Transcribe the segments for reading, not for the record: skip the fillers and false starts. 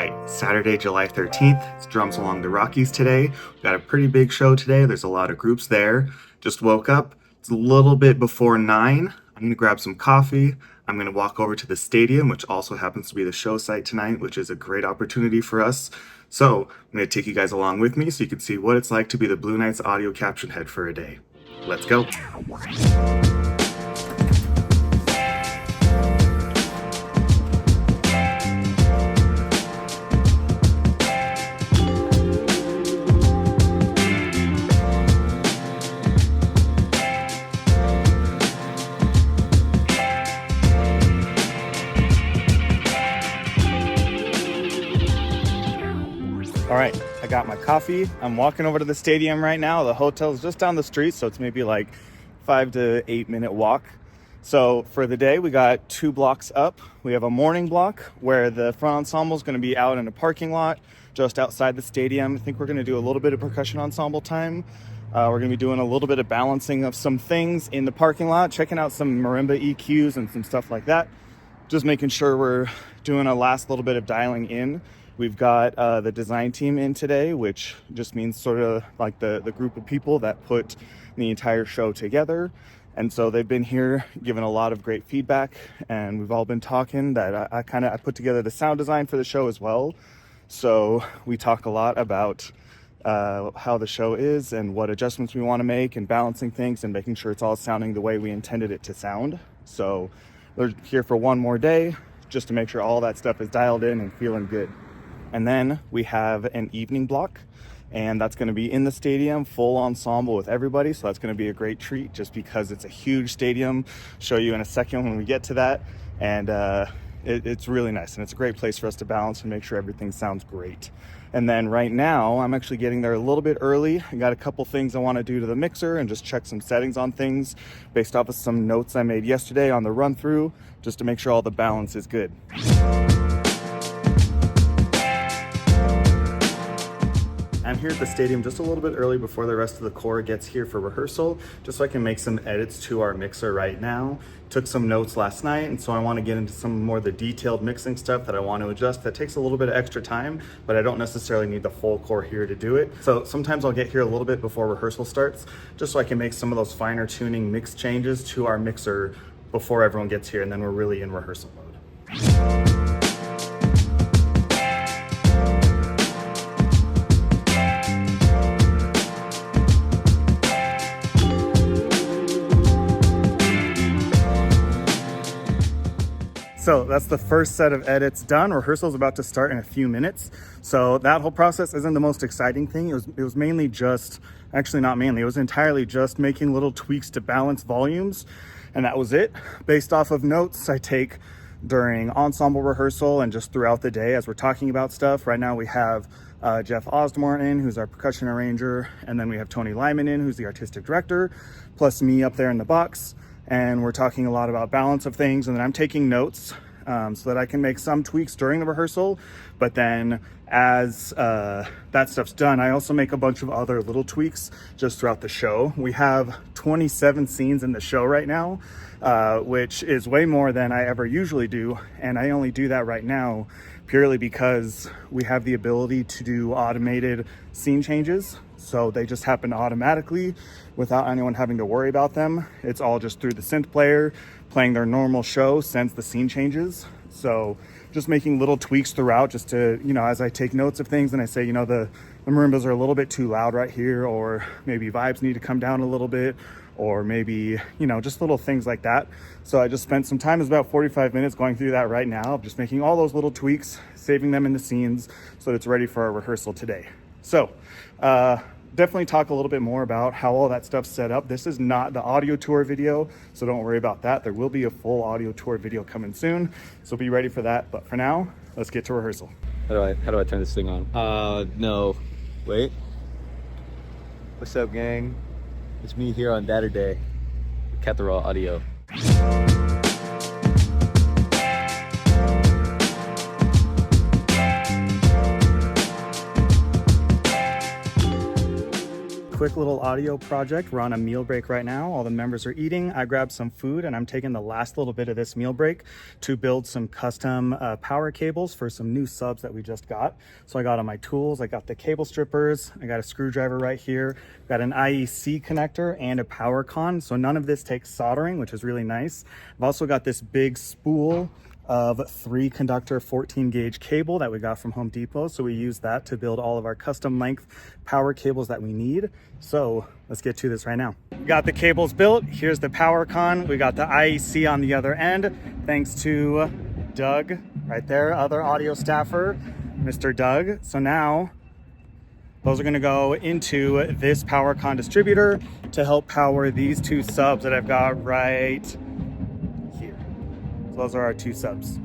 right, Saturday, July 13th, it's Drums Along the Rockies today. We've got a pretty big show today. There's a lot of groups there. Just woke up. It's a little bit before 9. I'm going to grab some coffee. I'm going to walk over to the stadium, which also happens to be the show site tonight, which is a great opportunity for us. So I'm going to take you guys along with me so you can see what it's like to be the Blue Knights audio caption head for a day. Let's go. All right, I got my coffee. I'm walking over to the stadium right now. The hotel's just down the street, so it's maybe like 5 to 8 minute walk. So for the day, we got 2 blocks up. We have a morning block where the front ensemble is going to be out in a parking lot just outside the stadium. I think we're going to do a little bit of percussion ensemble time. We're going to be doing a little bit of balancing of some things in the parking lot, checking out some marimba EQs and some stuff like that. Just making sure we're doing a last little bit of dialing in. We've got the design team in today, which just means sort of like the group of people that put the entire show together. And so they've been here giving a lot of great feedback, and we've all been talking that I put together the sound design for the show as well. So we talk a lot about how the show is and what adjustments we want to make and balancing things and making sure it's all sounding the way we intended it to sound. So we're here for one more day just to make sure all that stuff is dialed in and feeling good. And then we have an evening block, and that's going to be in the stadium, full ensemble with everybody. So that's going to be a great treat just because it's a huge stadium. Show you in a second when we get to that. And it's really nice, and it's a great place for us to balance and make sure everything sounds great. And then right now, I'm actually getting there a little bit early. I got a couple things I want to do to the mixer and just check some settings on things based off of some notes I made yesterday on the run through, just to make sure all the balance is good. I'm here at the stadium just a little bit early before the rest of the corps gets here for rehearsal, just so I can make some edits to our mixer right now. Took some notes last night, and so I want to get into some more of the detailed mixing stuff that I want to adjust. That takes a little bit of extra time, but I don't necessarily need the full corps here to do it. So sometimes I'll get here a little bit before rehearsal starts, just so I can make some of those finer tuning mix changes to our mixer before everyone gets here, and then we're really in rehearsal mode. So that's the first set of edits done. Rehearsal is about to start in a few minutes. So that whole process isn't the most exciting thing. It was mainly just, actually not mainly, it was entirely just making little tweaks to balance volumes. And that was it. Based off of notes I take during ensemble rehearsal and just throughout the day as we're talking about stuff. Right now we have Jeff Osdemore in, who's our percussion arranger. And then we have Tony Lyman in, who's the artistic director, plus me up there in the box. And we're talking a lot about balance of things, and then I'm taking notes so that I can make some tweaks during the rehearsal. But then as that stuff's done, I also make a bunch of other little tweaks just throughout the show. We have 27 scenes in the show right now, which is way more than I ever usually do. And I only do that right now purely because we have the ability to do automated scene changes. So they just happen automatically without anyone having to worry about them. It's all just through the synth player playing their normal show since the scene changes. So just making little tweaks throughout just to, as I take notes of things and I say, the marimbas are a little bit too loud right here, or maybe vibes need to come down a little bit, or maybe, just little things like that. So I just spent some time, it's about 45 minutes going through that right now, just making all those little tweaks, saving them in the scenes so that it's ready for our rehearsal today. So definitely talk a little bit more about how all that stuff's set up. This is not the audio tour video, so don't worry about that. There will be a full audio tour video coming soon, so be ready for that. But for now, let's get to rehearsal. How do I turn this thing on? No. Wait. What's up, gang? It's me here on Data Day with Catherall Audio. quick little audio project. We're on a meal break right now. All the members are eating. I grabbed some food and I'm taking the last little bit of this meal break to build some custom power cables for some new subs that we just got. So I got all my tools. I got the cable strippers. I got a screwdriver right here. Got an IEC connector and a power con. So none of this takes soldering, which is really nice. I've also got this big spool of 3 conductor 14 gauge cable that we got from Home Depot. So we use that to build all of our custom length power cables that we need. So let's get to this right now. We got the cables built. Here's the power con. We got the IEC on the other end. Thanks to Doug right there, other audio staffer, Mr. Doug. So now those are gonna go into this power con distributor to help power these 2 subs that I've got right here. So those are our 2 subs.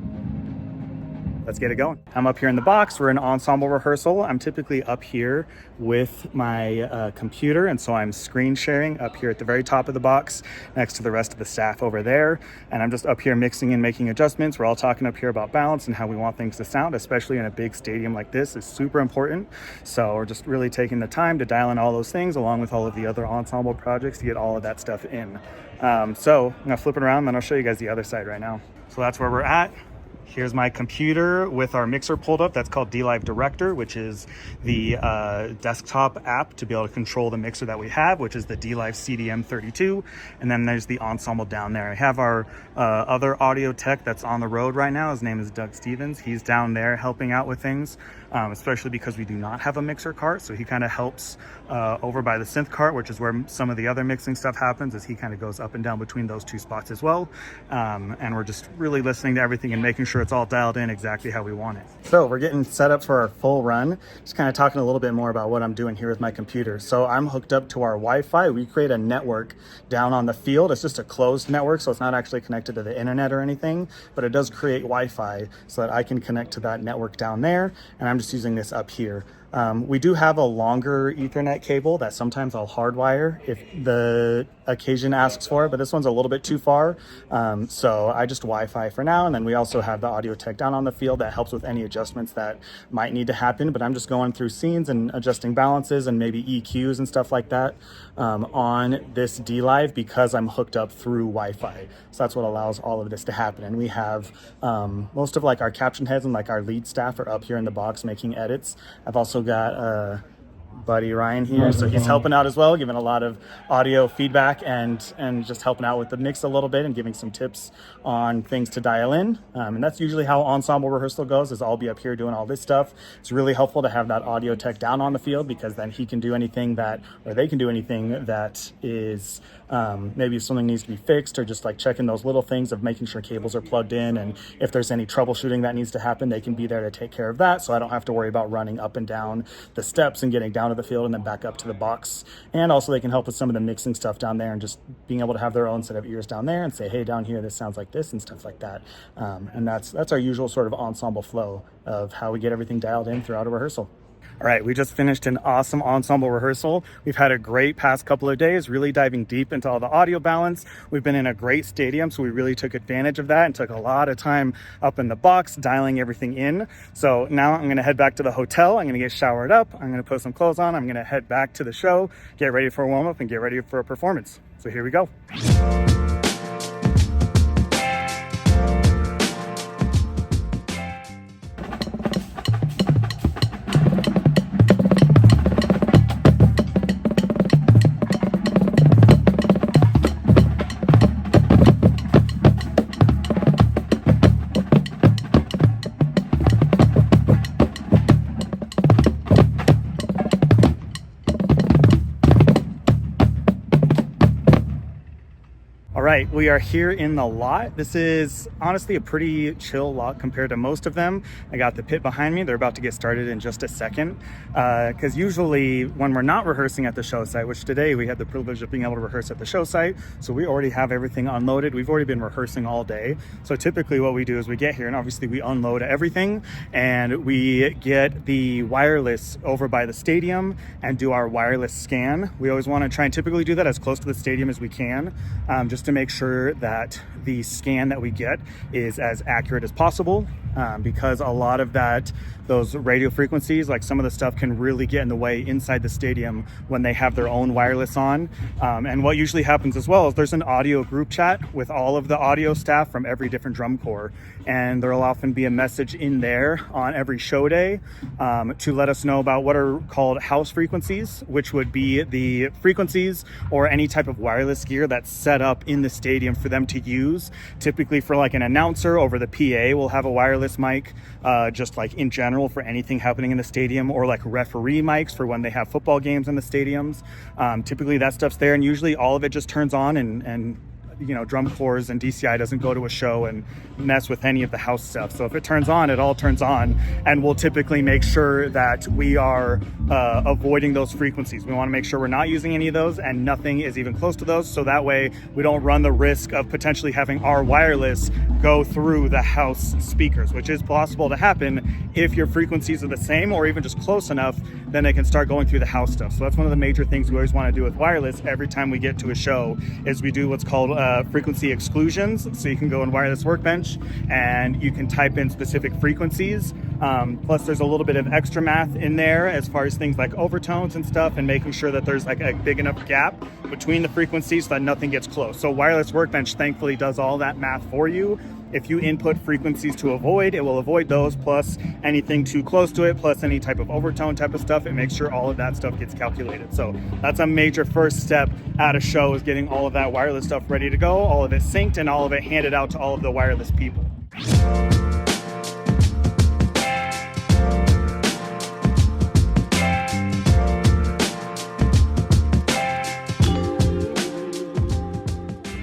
Let's get it going. I'm up here in the box. We're in Ensemble Rehearsal. I'm typically up here with my computer, and so I'm screen sharing up here at the very top of the box next to the rest of the staff over there. And I'm just up here mixing and making adjustments. We're all talking up here about balance and how we want things to sound, especially in a big stadium like this. It's super important. So we're just really taking the time to dial in all those things along with all of the other ensemble projects to get all of that stuff in. So I'm gonna flip it around and then I'll show you guys the other side right now. So that's where we're at. Here's my computer with our mixer pulled up. That's called DLive Director, which is the desktop app to be able to control the mixer that we have, which is the DLive CDM32. And then there's the Ensemble down there. I have our other audio tech that's on the road right now. His name is Doug Stevens. He's down there helping out with things, especially because we do not have a mixer cart. So he kind of helps over by the synth cart, which is where some of the other mixing stuff happens, as he kind of goes up and down between those 2 spots as well. And we're just really listening to everything and making sure it's all dialed in exactly how we want it. So we're getting set up for our full run. Just kind of talking a little bit more about what I'm doing here with my computer. So I'm hooked up to our Wi-Fi. We create a network down on the field. It's just a closed network, so it's not actually connected to the internet or anything, but it does create Wi-Fi so that I can connect to that network down there. And I'm just using this up here. We do have a longer Ethernet cable that sometimes I'll hardwire if the occasion asks for it, but this one's a little bit too far. So I just Wi-Fi for now. And then we also have the audio tech down on the field that helps with any adjustments that might need to happen. But I'm just going through scenes and adjusting balances and maybe EQs and stuff like that on this DLive because I'm hooked up through Wi-Fi. So that's what allows all of this to happen. And we have most of like our caption heads and like our lead staff are up here in the box making edits. I've also got buddy Ryan here, so he's helping out as well, giving a lot of audio feedback and just helping out with the mix a little bit and giving some tips on things to dial in. And that's usually how Ensemble Rehearsal goes, is I'll be up here doing all this stuff. It's really helpful to have that audio tech down on the field because then he can do anything that, or they can do anything that is maybe if something needs to be fixed, or just like checking those little things of making sure cables are plugged in, and if there's any troubleshooting that needs to happen, they can be there to take care of that, so I don't have to worry about running up and down the steps and getting down to the field and then back up to the box. And also they can help with some of the mixing stuff down there and just being able to have their own set of ears down there and say, hey, down here this sounds like this and stuff like that. And that's our usual sort of ensemble flow of how we get everything dialed in throughout a rehearsal. All right, we just finished an awesome ensemble rehearsal. We've had a great past couple of days, really diving deep into all the audio balance. We've been in a great stadium, so we really took advantage of that and took a lot of time up in the box, dialing everything in. So now I'm gonna head back to the hotel. I'm gonna get showered up. I'm gonna put some clothes on. I'm gonna head back to the show, get ready for a warm-up and get ready for a performance. So here we go. right, we are here in the lot. This is honestly a pretty chill lot compared to most of them. I got the pit behind me. They're about to get started in just a second. Because usually when we're not rehearsing at the show site, which today we had the privilege of being able to rehearse at the show site, so we already have everything unloaded. We've already been rehearsing all day. So typically what we do is we get here and obviously we unload everything and we get the wireless over by the stadium and do our wireless scan. We always want to try and typically do that as close to the stadium as we can, just to make sure that the scan that we get is as accurate as possible. because a lot of those radio frequencies, like some of the stuff can really get in the way inside the stadium when they have their own wireless on. And what usually happens as well is there's an audio group chat with all of the audio staff from every different drum corps, and there'll often be a message in there on every show day to let us know about what are called house frequencies, which would be the frequencies or any type of wireless gear that's set up in the stadium for them to use. Typically for like an announcer over the PA will have a wireless mic, just like in general for anything happening in the stadium, or like referee mics for when they have football games in the stadiums. Typically that stuff's there, and usually all of it just turns on, and you know, drum corps and DCI doesn't go to a show and mess with any of the house stuff. So if it turns on, it all turns on, and we'll typically make sure that we are avoiding those frequencies. We want to make sure we're not using any of those and nothing is even close to those, so that way we don't run the risk of potentially having our wireless go through the house speakers, which is possible to happen if your frequencies are the same or even just close enough. Then they can start going through the house stuff. So that's one of the major things we always want to do with wireless every time we get to a show, is we do what's called frequency exclusions. So you can go in Wireless Workbench and you can type in specific frequencies. Plus there's a little bit of extra math in there as far as things like overtones and stuff, and making sure that there's like a big enough gap between the frequencies so that nothing gets close. So Wireless Workbench thankfully does all that math for you. If you input frequencies to avoid, it will avoid those, plus anything too close to it, plus any type of overtone type of stuff. It makes sure all of that stuff gets calculated. So that's a major first step at a show, is getting all of that wireless stuff ready to go, all of it synced, and all of it handed out to all of the wireless people.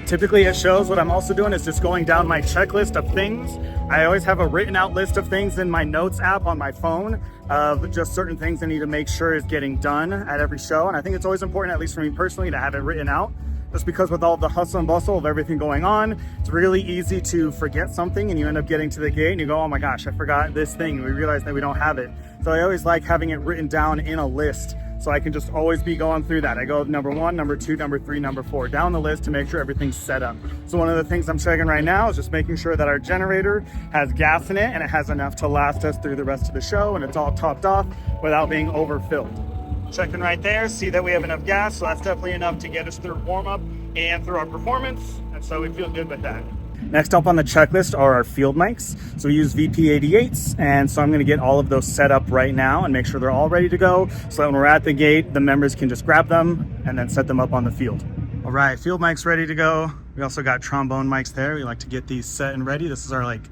Typically at shows, what I'm also doing is just going down my checklist of things. I always have a written out list of things in my notes app on my phone of just certain things I need to make sure is getting done at every show. And I think it's always important, at least for me personally, to have it written out. Just because with all the hustle and bustle of everything going on, it's really easy to forget something, and you end up getting to the gate and you go, oh my gosh, I forgot this thing. And we realize that we don't have it. So I always like having it written down in a list, so I can just always be going through that. I go number 1, number 2, number 3, number 4 down the list to make sure everything's set up. So one of the things I'm checking right now is just making sure that our generator has gas in it and it has enough to last us through the rest of the show, and it's all topped off without being overfilled. Checking right there, see that we have enough gas, so that's definitely enough to get us through warm-up and through our performance, and so we feel good with that. Next up on the checklist are our field mics. So we use VP88s, and so I'm going to get all of those set up right now and make sure they're all ready to go, so that when we're at the gate, the members can just grab them and then set them up on the field. All right, field mics ready to go. We also got trombone mics there. We like to get these set and ready. This is our like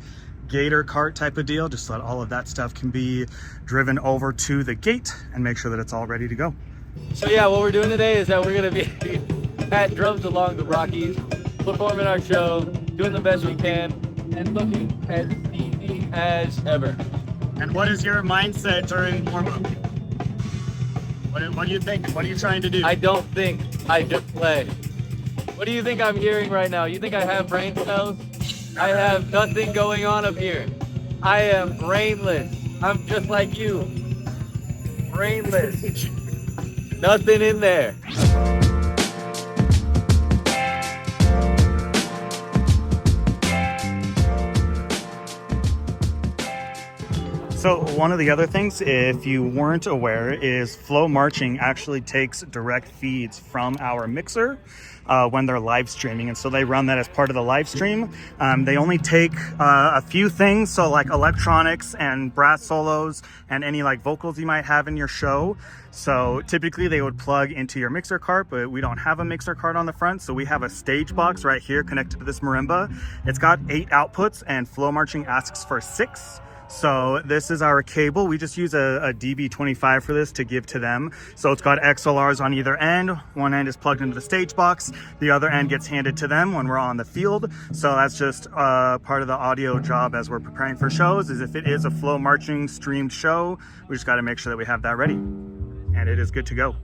gator cart type of deal, just so that all of that stuff can be driven over to the gate and make sure that it's all ready to go. So yeah, what we're doing today is that we're going to be at Drums Along the Rockies, performing our show, doing the best we can, and looking as easy as ever. And what is your mindset during warm-up? What do you think? What are you trying to do? I don't think, I just play. What do you think I'm hearing right now? You think I have brain cells? I have nothing going on up here. I am brainless. I'm just like you. Brainless. Nothing in there. So one of the other things, if you weren't aware, is FloMarching actually takes direct feeds from our mixer when they're live streaming, and so they run that as part of the live stream. They only take a few things, so like electronics and brass solos and any like vocals you might have in your show. So typically they would plug into your mixer cart, but we don't have a mixer cart on the front, so we have a stage box right here connected to this marimba. It's got 8 outputs, and FloMarching asks for 6. So this is our cable. We just use a DB25 for this to give to them. So it's got XLRs on either end. One end is plugged into the stage box. The other end gets handed to them when we're on the field. So that's just part of the audio job as we're preparing for shows, is if it is a FloMarching streamed show, we just got to make sure that we have that ready. And it is good to go.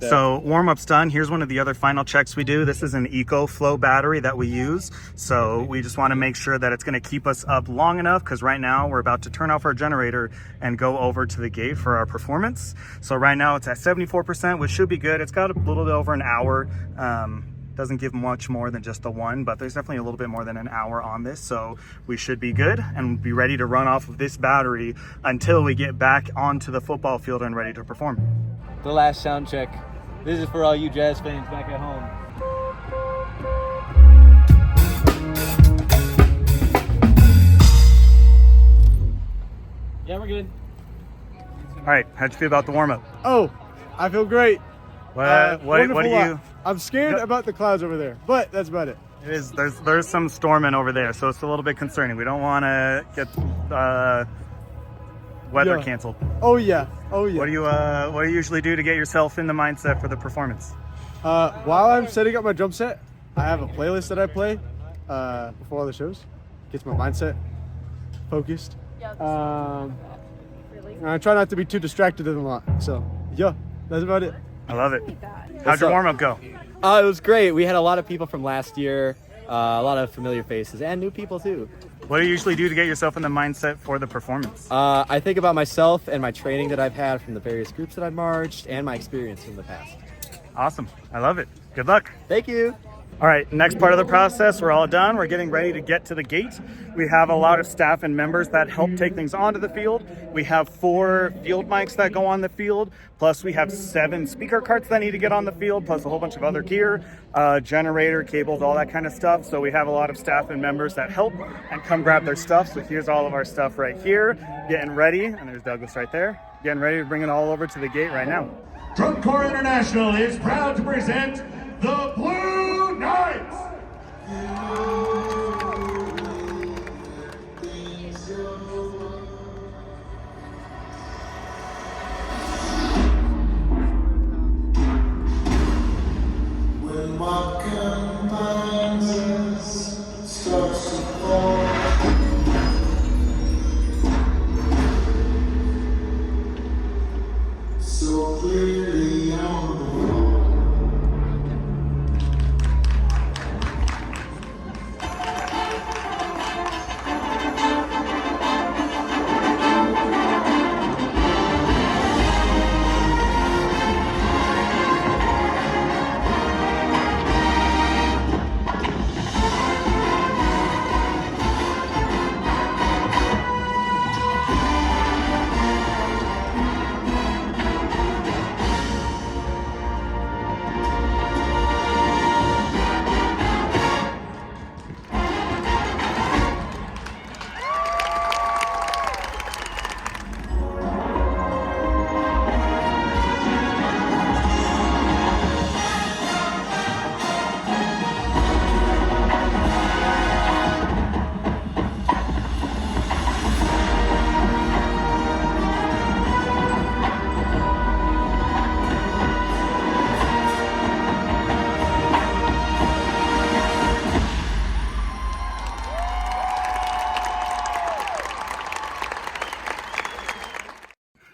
So warm-up's done. Here's one of the other final checks we do. This is an EcoFlow battery that we use. So we just want to make sure that it's going to keep us up long enough, because right now we're about to turn off our generator and go over to the gate for our performance. So right now it's at 74%, which should be good. It's got a little bit over an hour Doesn't give much more than just the one, but there's definitely a little bit more than an hour on this, so we should be good and be ready to run off of this battery until we get back onto the football field and ready to perform. The last sound check. This is for all you jazz fans back at home. Yeah, we're good. All right, how'd you feel about the warm-up? Oh, I feel great. What do Wonderful you? lot. I'm scared about the clouds over there, but that's about it. It is. There's some storming over there, so it's a little bit concerning. We don't want to get weather Yeah. canceled. Oh yeah. What do you usually do to get yourself in the mindset for the performance? While I'm setting up my drum set, I have a playlist that I play before all the shows. Gets my mindset focused. And I try not to be too distracted in a lot. So yeah, that's about it. I love it. How'd your warm-up go? It was great. We had a lot of people from last year, a lot of familiar faces, and new people too. What do you usually do to get yourself in the mindset for the performance? I think about myself and my training that I've had from the various groups that I've marched and my experience from the past. Awesome. I love it. Good luck. Thank you. All right, next part of the process, we're all done. We're getting ready to get to the gate. We have a lot of staff and members that help take things onto the field. We have 4 field mics that go on the field, plus we have 7 speaker carts that need to get on the field, plus a whole bunch of other gear, generator, cables, all that kind of stuff. So we have a lot of staff and members that help and come grab their stuff. So here's all of our stuff right here, getting ready, and there's Douglas right there, getting ready to bring it all over to the gate right now. Drum Corps International is proud to present the Blue Knights. When what combines us starts to fall, so clearly on the wall.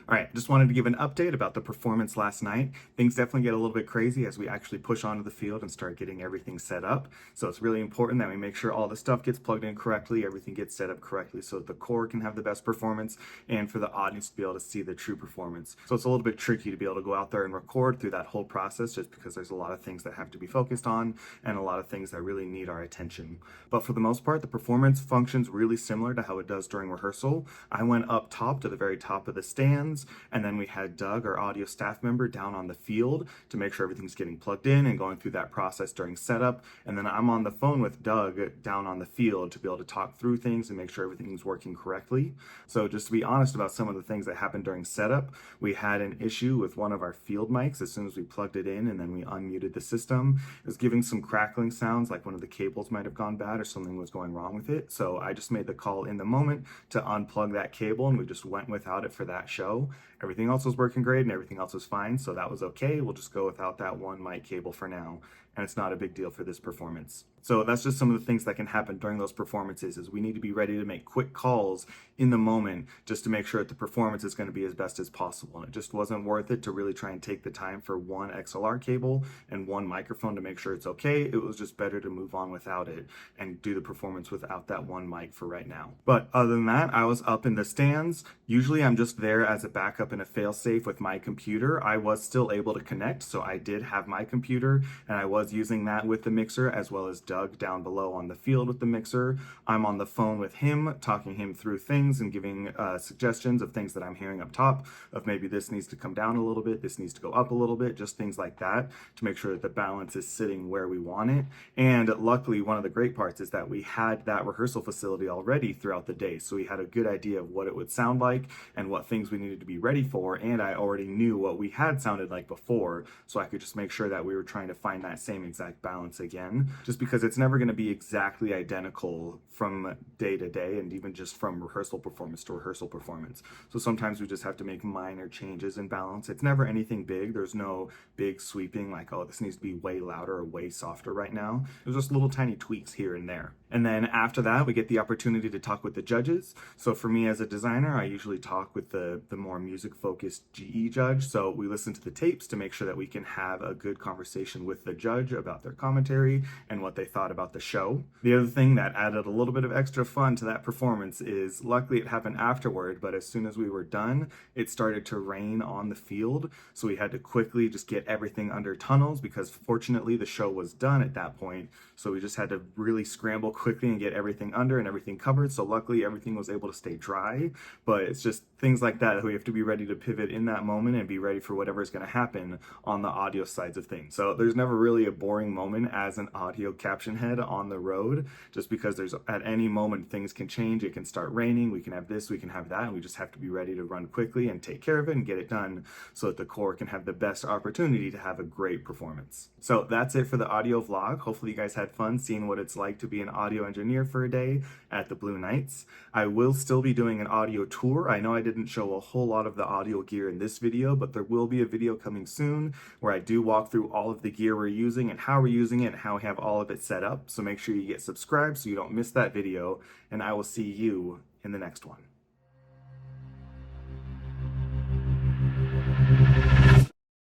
All right, just wanted to give an update about the performance last night. Things definitely get a little bit crazy as we actually push onto the field and start getting everything set up. So it's really important that we make sure all the stuff gets plugged in correctly, everything gets set up correctly so that the core can have the best performance and for the audience to be able to see the true performance. So it's a little bit tricky to be able to go out there and record through that whole process just because there's a lot of things that have to be focused on and a lot of things that really need our attention. But for the most part, the performance functions really similar to how it does during rehearsal. I went up top to the very top of the stands, and then we had Doug, our audio staff member, down on the field to make sure everything's getting plugged in and going through that process during setup. And then I'm on the phone with Doug down on the field to be able to talk through things and make sure everything's working correctly. So just to be honest about some of the things that happened during setup, we had an issue with one of our field mics as soon as we plugged it in and then we unmuted the system. It was giving some crackling sounds like one of the cables might have gone bad or something was going wrong with it. So I just made the call in the moment to unplug that cable and we just went without it for that show. Everything else was working great and everything else was fine, so that was okay. We'll just go without that one mic cable for now, and it's not a big deal for this performance. So that's just some of the things that can happen during those performances is we need to be ready to make quick calls in the moment just to make sure that the performance is going to be as best as possible. And it just wasn't worth it to really try and take the time for one XLR cable and one microphone to make sure it's okay. It was just better to move on without it and do the performance without that one mic for right now. But other than that, I was up in the stands. Usually I'm just there as a backup and a fail-safe with my computer. I was still able to connect, so I did have my computer and I was was using that with the mixer, as well as Doug down below on the field with the mixer. I'm on the phone with him, talking him through things and giving suggestions of things that I'm hearing up top, of maybe this needs to come down a little bit, this needs to go up a little bit, just things like that to make sure that the balance is sitting where we want it. And luckily, one of the great parts is that we had that rehearsal facility already throughout the day, so we had a good idea of what it would sound like and what things we needed to be ready for, and I already knew what we had sounded like before, so I could just make sure that we were trying to find that same exact balance again, just because it's never going to be exactly identical from day to day, and even just from rehearsal performance to rehearsal performance. So sometimes we just have to make minor changes in balance. It's never anything big. There's no big sweeping like, oh, this needs to be way louder or way softer right now. There's just little tiny tweaks here and there. And then after that, we get the opportunity to talk with the judges. So for me as a designer, I usually talk with the more music-focused GE judge. So we listen to the tapes to make sure that we can have a good conversation with the judge about their commentary and what they thought about the show. The other thing that added a little bit of extra fun to that performance is, luckily it happened afterward, but as soon as we were done, it started to rain on the field. So we had to quickly just get everything under tunnels, because fortunately the show was done at that point. So we just had to really scramble quickly and get everything under and everything covered. So luckily everything was able to stay dry, but it's just things like that we have to be ready to pivot in that moment and be ready for whatever is going to happen on the audio sides of things. So there's never really a boring moment as an audio caption head on the road, just because there's at any moment things can change. It can start raining, we can have this, we can have that, and we just have to be ready to run quickly and take care of it and get it done so that the corps can have the best opportunity to have a great performance. So that's it for the audio vlog. Hopefully you guys had fun seeing what it's like to be an audio engineer for a day at the Blue Knights. I will still be doing an audio tour. I know I didn't show a whole lot of the audio gear in this video, but there will be a video coming soon where I do walk through all of the gear we're using and how we're using it and how we have all of it set up. So make sure you get subscribed so you don't miss that video, and I will see you in the next one.